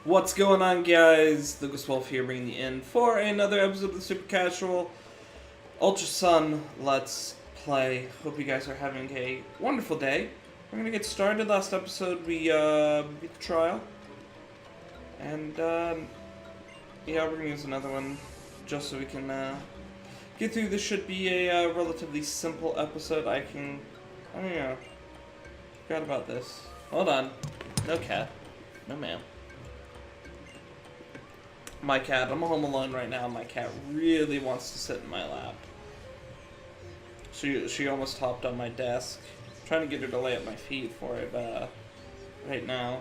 What's going on, guys? Lukas Wolfe here, bringing you in for another episode of the Super Casual Ultra Sun Let's Play. Hope you guys are having a wonderful day. We're gonna get started. Last episode we beat the trial, and yeah, we're gonna use another one just so we can get through. This should be a relatively simple episode. I don't know. Forgot about this. Hold on. No cat. No ma'am. My cat, I'm home alone right now. My cat really wants to sit in my lap. She almost hopped on my desk. I'm trying to get her to lay at my feet for it right now.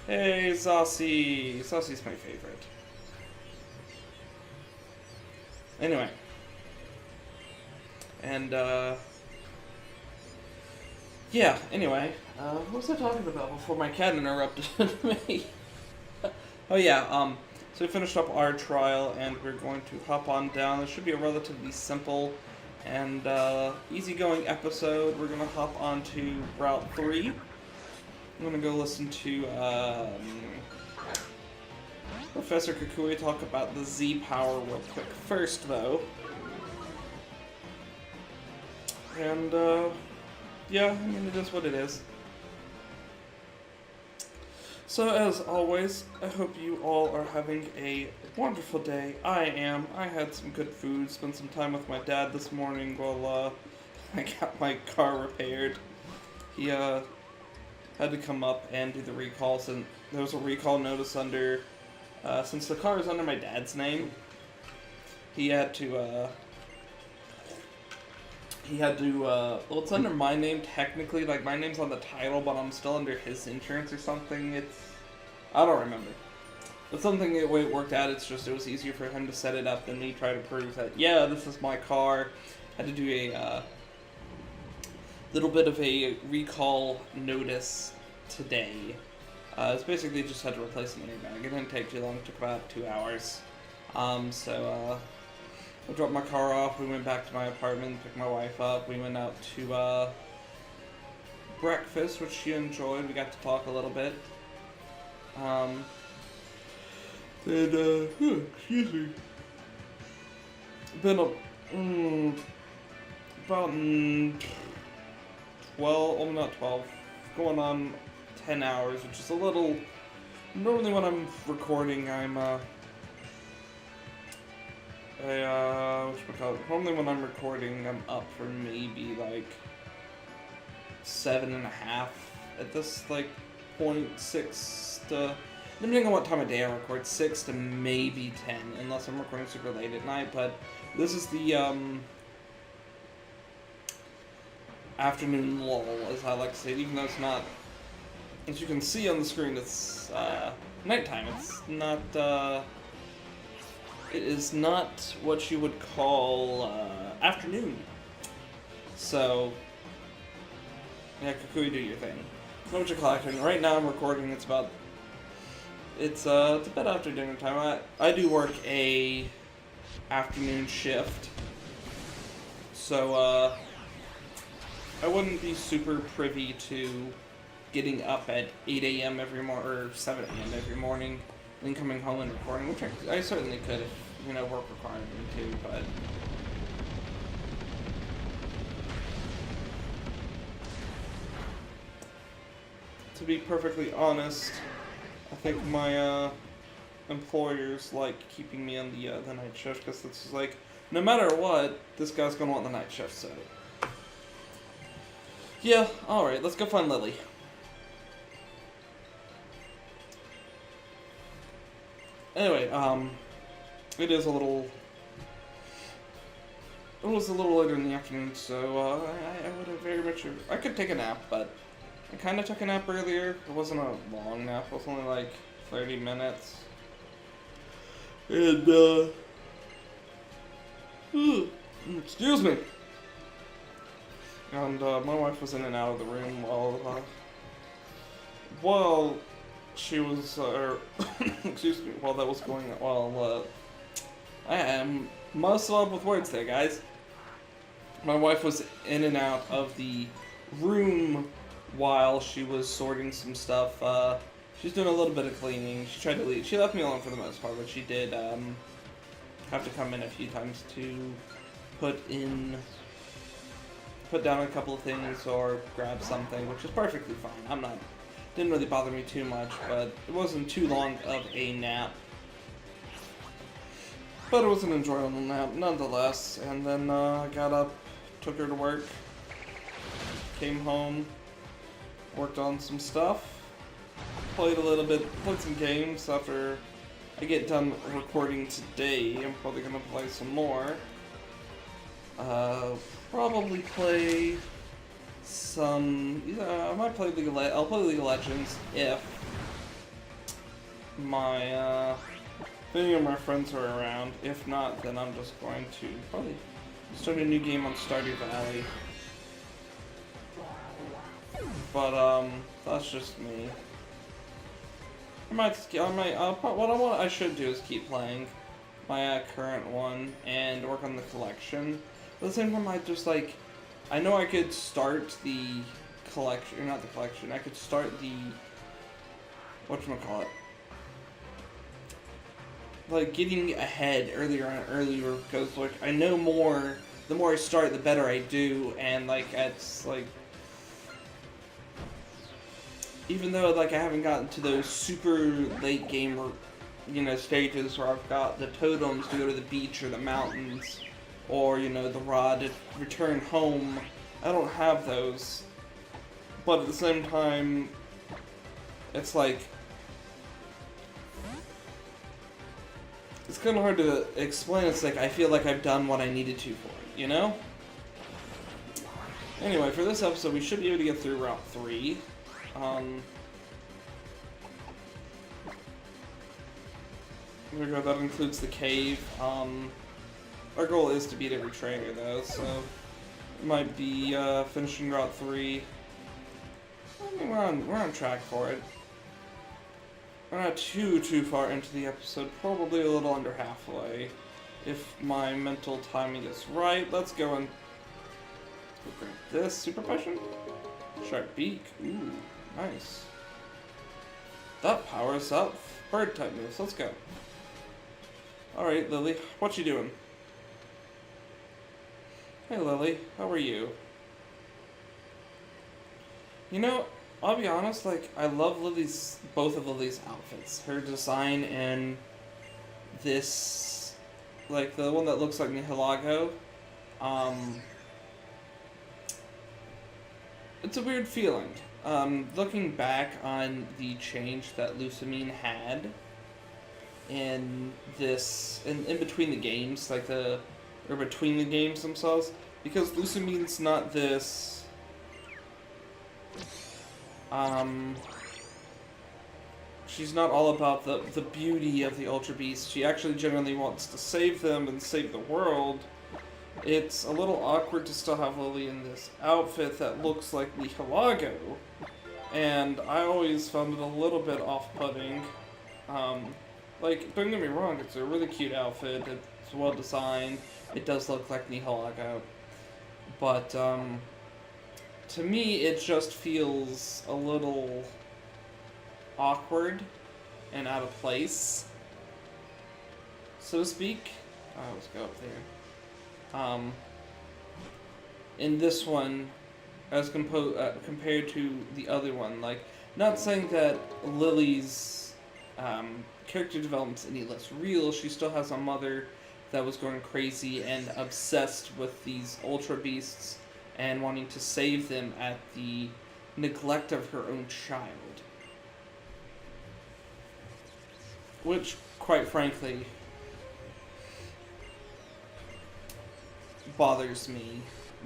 Hey, Zossie. Zossie's my favorite. Anyway. And, yeah, anyway. What was I talking about before my cat interrupted me? Oh yeah, so we finished up our trial, and we're going to hop on down. This should be a relatively simple and easygoing episode. We're going to hop on to Route 3. I'm going to go listen to Professor Kukui talk about the Z-Power real quick first, though. And, yeah, I mean, it is what it is. So, as always, I hope you all are having a wonderful day. I am. I had some good food, spent some time with my dad this morning while I got my car repaired. He had to come up and do the recall, and there was a recall notice under, since the car is under my dad's name, he had to, well, it's under my name technically, like my name's on the title, but I'm still under his insurance or something. I don't remember. But something, the way it worked out, it was easier for him to set it up than me try to prove that, yeah, this is my car. Had to do a, little bit of a recall notice today. It's basically just had to replace an airbag. It didn't take too long, it took about 2 hours. I dropped my car off, we went back to my apartment, picked my wife up, we went out to breakfast, which she enjoyed. We got to talk a little bit. Excuse me. Been about 12, well, not 12, going on 10 hours, which is a little, normally when I'm recording, normally when I'm recording, I'm up for maybe, like, 7.5 at this, like, point, 6 to, depending on what time of day I record, 6 to maybe 10, unless I'm recording super late at night, but this is the, afternoon lull, as I like to say, even though it's not, as you can see on the screen, it's, nighttime. It's not, it is not what you would call, afternoon. So, yeah, Kukui, do your thing. Know what you're collecting. Right now I'm recording, it's about after dinner time. I do work a afternoon shift. So, I wouldn't be super privy to getting up at 8 a.m. every morning, or 7 a.m. every morning, and then coming home and recording, which I certainly could if, work required me to, but... To be perfectly honest, I think my, employers like keeping me on the night shift, because it's like, no matter what, this guy's gonna want the night shift, so... Yeah, alright, let's go find Lily. Anyway, it was a little later in the afternoon, so, I would have very much, I could take a nap, but I kinda took a nap earlier. It wasn't a long nap, it was only like 30 minutes. And, excuse me! And, my wife was in and out of the room while she was, excuse me, while that was going on, I am muscle up with words there, guys. My wife was in and out of the room while she was sorting some stuff. She's doing a little bit of cleaning. She tried to leave. She left me alone for the most part, but she did have to come in a few times to put down a couple of things or grab something, which is perfectly fine. Didn't really bother me too much, but it wasn't too long of a nap. But it was an enjoyable nap nonetheless. And then I got up, took her to work, came home, worked on some stuff, played a little bit, played some games. After I get done recording today, I'm probably gonna play some more. Probably play some. I might play League of Legends. I'll play League of Legends if any of my friends are around. If not, then I'm just going to probably start a new game on Stardew Valley. But that's just me. I should do is keep playing my current one and work on the collection. At the same time, I know I could start the collection, or not the collection, I could start the, whatchamacallit, like, getting ahead earlier, because, like, I know more, the more I start, the better I do, and, like, it's, like, even though, like, I haven't gotten to those super late game, stages where I've got the totems to go to the beach or the mountains, or, the rod to return home, I don't have those. But at the same time, it's like, it's kind of hard to explain. It's like, I feel like I've done what I needed to for it, Anyway, for this episode, we should be able to get through Route 3. There we go, that includes the cave. Our goal is to beat every trainer, though, so it might be finishing Route 3. I mean, we're on track for it. We're not too far into the episode, probably a little under halfway. If my mental timing is right, let's go and grab this super potion. Sharp beak, ooh, nice. That powers up bird type moves. Let's go. Alright, Lily, what you doing? Hey Lily, how are you? I'll be honest, like, I love both of Lily's outfits. Her design and this, like, the one that looks like Nihilego. It's a weird feeling. Looking back on the change that Lusamine had in between the games, or between the games themselves, because Lusamine's not this, she's not all about the beauty of the Ultra Beasts. She actually genuinely wants to save them and save the world. It's a little awkward to still have Lily in this outfit that looks like Nihilego, and I always found it a little bit off-putting. Like, don't get me wrong, it's a really cute outfit, it's well designed, it does look like Nihilego, but, to me, it just feels a little awkward and out of place, so to speak. Let's go up there. In this one, as compared to the other one, like, not saying that Lily's character development's any less real. She still has a mother that was going crazy and obsessed with these Ultra Beasts and wanting to save them at the neglect of her own child. Which, quite frankly, bothers me.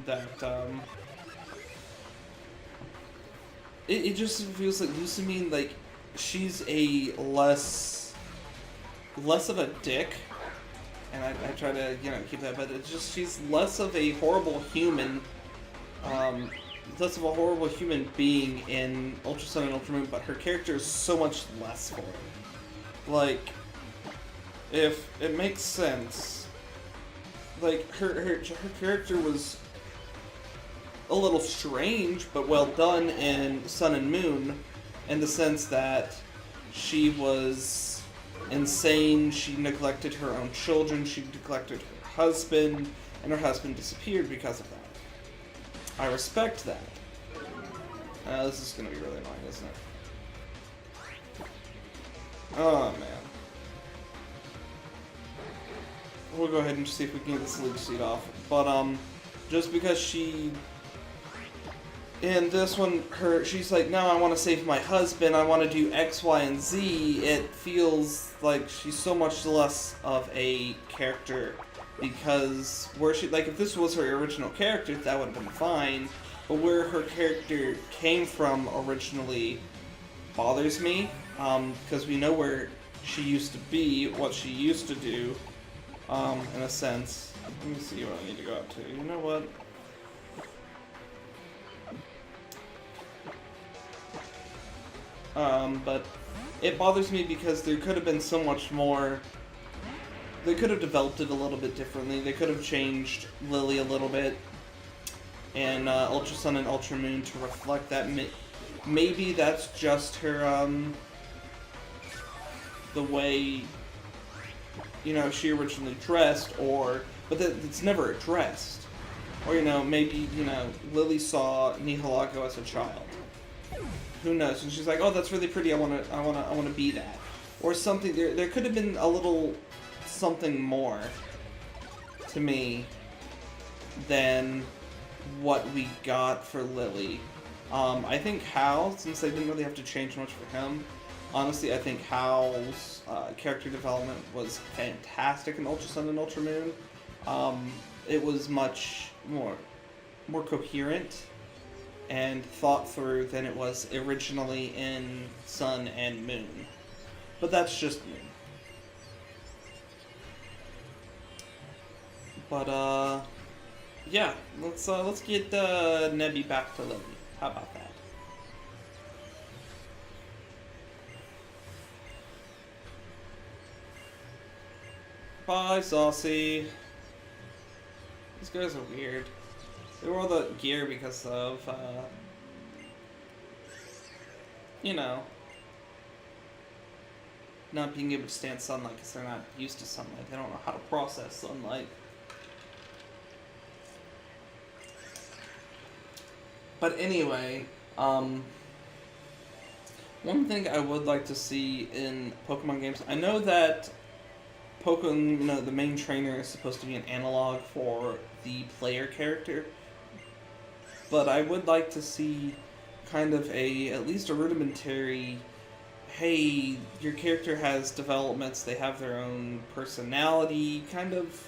That, it just feels like Lusamine, like, she's a less of a dick, and I try to, keep that, but it's just, she's less of a horrible human, less of a horrible human being in Ultra Sun and Ultra Moon, but her character is so much less for it. Like, if it makes sense, like, her character was a little strange, but well done in Sun and Moon, in the sense that she was insane, she neglected her own children, she neglected her husband, and her husband disappeared because of that. I respect that. This is going to be really annoying, isn't it? Oh, man. We'll go ahead and see if we can get this leech seed off. But, just because she... In this one, she's like, no, I want to save my husband, I want to do X, Y, and Z. It feels like she's so much less of a character, because where she, like, if this was her original character, that would have been fine, but where her character came from originally bothers me, because we know where she used to be, what she used to do, in a sense. Let me see what I need to go up to. You know what? But it bothers me because there could have been so much more. They could have developed it a little bit differently. They could have changed Lily a little bit, and Ultra Sun and Ultra Moon to reflect that. Maybe that's just her, the way, you know, she originally dressed, but it's never addressed. Or, you know, maybe, you know, Lily saw Nihilego as a child. Who knows? And she's like, "Oh, that's really pretty. I wanna be that," or something. There could have been a little something more to me than what we got for Lily. I think Hal, since they didn't really have to change much for him, honestly, I think Hal's character development was fantastic in Ultra Sun and Ultra Moon. It was much more coherent and thought through than it was originally in Sun and Moon. But that's just me. But yeah, let's get Nebby back to Lily. How about that? Bye, Saucy. These guys are weird. They wore the gear because of, you know, not being able to stand sunlight because they're not used to sunlight. They don't know how to process sunlight. But anyway, one thing I would like to see in Pokemon games, I know that Pokemon, you know, the main trainer is supposed to be an analog for the player character, but I would like to see kind of at least a rudimentary, hey, your character has developments, they have their own personality, kind of.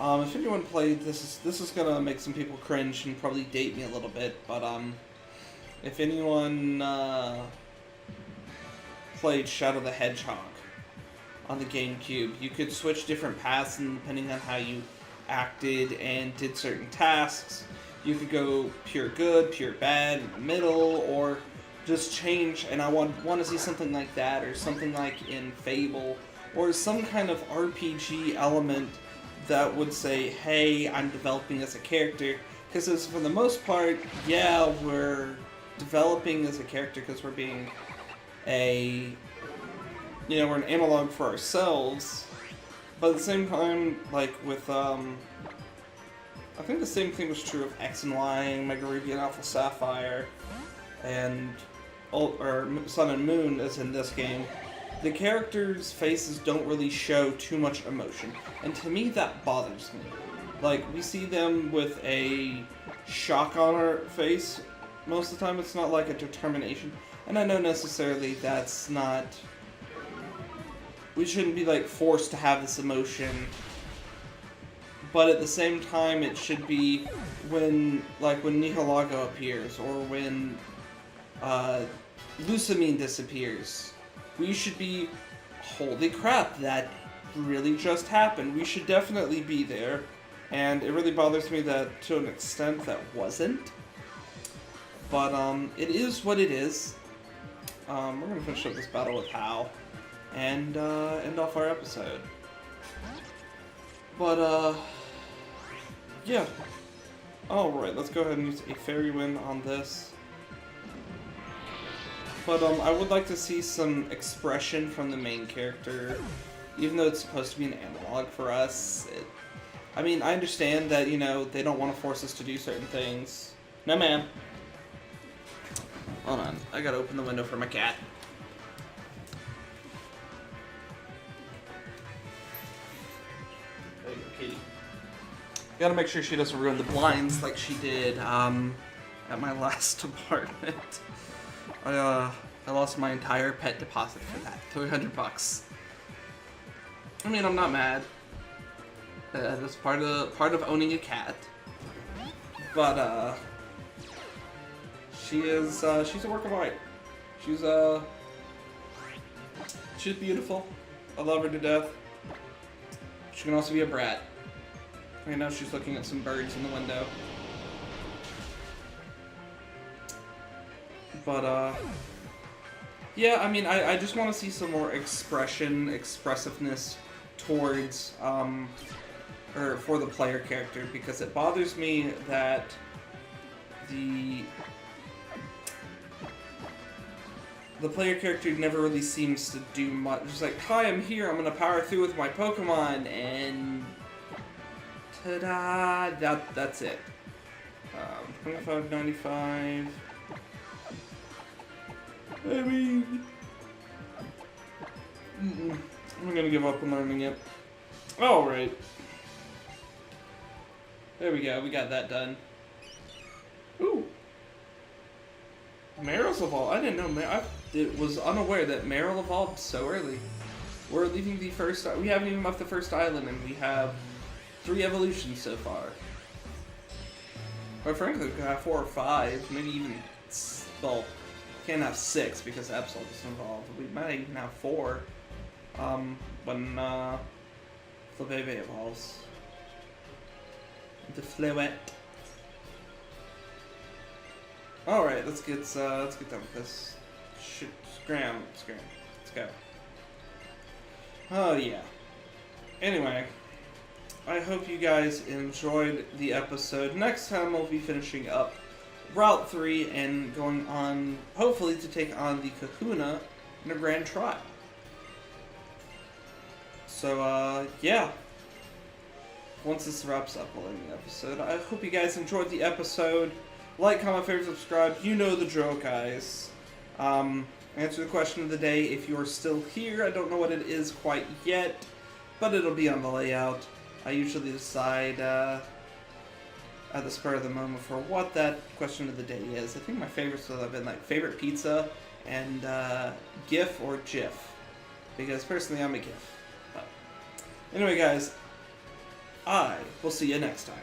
If anyone played, this is gonna make some people cringe and probably date me a little bit, but if anyone played Shadow the Hedgehog on the GameCube, you could switch different paths and depending on how you acted and did certain tasks. You could go pure good, pure bad, in the middle, or just change, and I want to see something like that, or something like in Fable, or some kind of RPG element that would say, hey, I'm developing as a character, because for the most part, yeah, we're developing as a character because we're being we're an analog for ourselves, but at the same time, like with, I think the same thing was true of X and Y, Mega Ruby and Alpha Sapphire, and Sun and Moon, as in this game. The characters' faces don't really show too much emotion, and to me that bothers me. Like, we see them with a shock on our face most of the time. It's not like a determination, and I know necessarily that's not... We shouldn't be, like, forced to have this emotion, but at the same time it should be when Nihilego appears, or when Lusamine disappears. We should be, holy crap, that really just happened. We should definitely be there. And it really bothers me that, to an extent, that wasn't. But, it is what it is. We're gonna finish up this battle with Hal. And, end off our episode. But, yeah. Alright, let's go ahead and use a Fairy Wind on this. But I would like to see some expression from the main character, even though it's supposed to be an analog for us. I mean, I understand that, you know, they don't want to force us to do certain things. No, ma'am. Hold on, I gotta open the window for my cat. There you go, kitty. Gotta make sure she doesn't ruin the blinds like she did at my last apartment. I lost my entire pet deposit for that. $300. I mean, I'm not mad. That's part of owning a cat. But she's a work of art. She's beautiful. I love her to death. She can also be a brat. Right now she's looking at some birds in the window. But yeah, I mean, I just want to see some more expressiveness towards or for the player character, because it bothers me that the player character never really seems to do much. It's like, hi, I'm here, I'm gonna power through with my Pokemon, and ta-da, that's it. $25.95. I mean, I'm gonna give up on learning it. Alright. There we go, we got that done. Ooh. Meryl's evolved. I didn't know, I was unaware that Meryl evolved so early. We're leaving the first, we haven't even left the first island, and we have 3 evolutions so far. Or frankly, we could have 4 or 5, maybe even, well, can't have 6 because Absol is involved. We might even have 4 when Flabebe evolves. The Flewet. Alright, let's get done with this. Scram. Let's go. Oh yeah. Anyway, I hope you guys enjoyed the episode. Next time we'll be finishing up Route 3 and going on, hopefully, to take on the Kahuna in a grand trial. So, yeah. Once this wraps up, we'll end the episode. I hope you guys enjoyed the episode. Like, comment, favorite, subscribe. You know the drill, guys. Answer the question of the day if you're still here. I don't know what it is quite yet, but it'll be on the layout. I usually decide at the spur of the moment for what that question of the day is. I think my favorites have been like favorite pizza and GIF or GIF, because personally I'm a GIF. But anyway, guys, I will see you next time.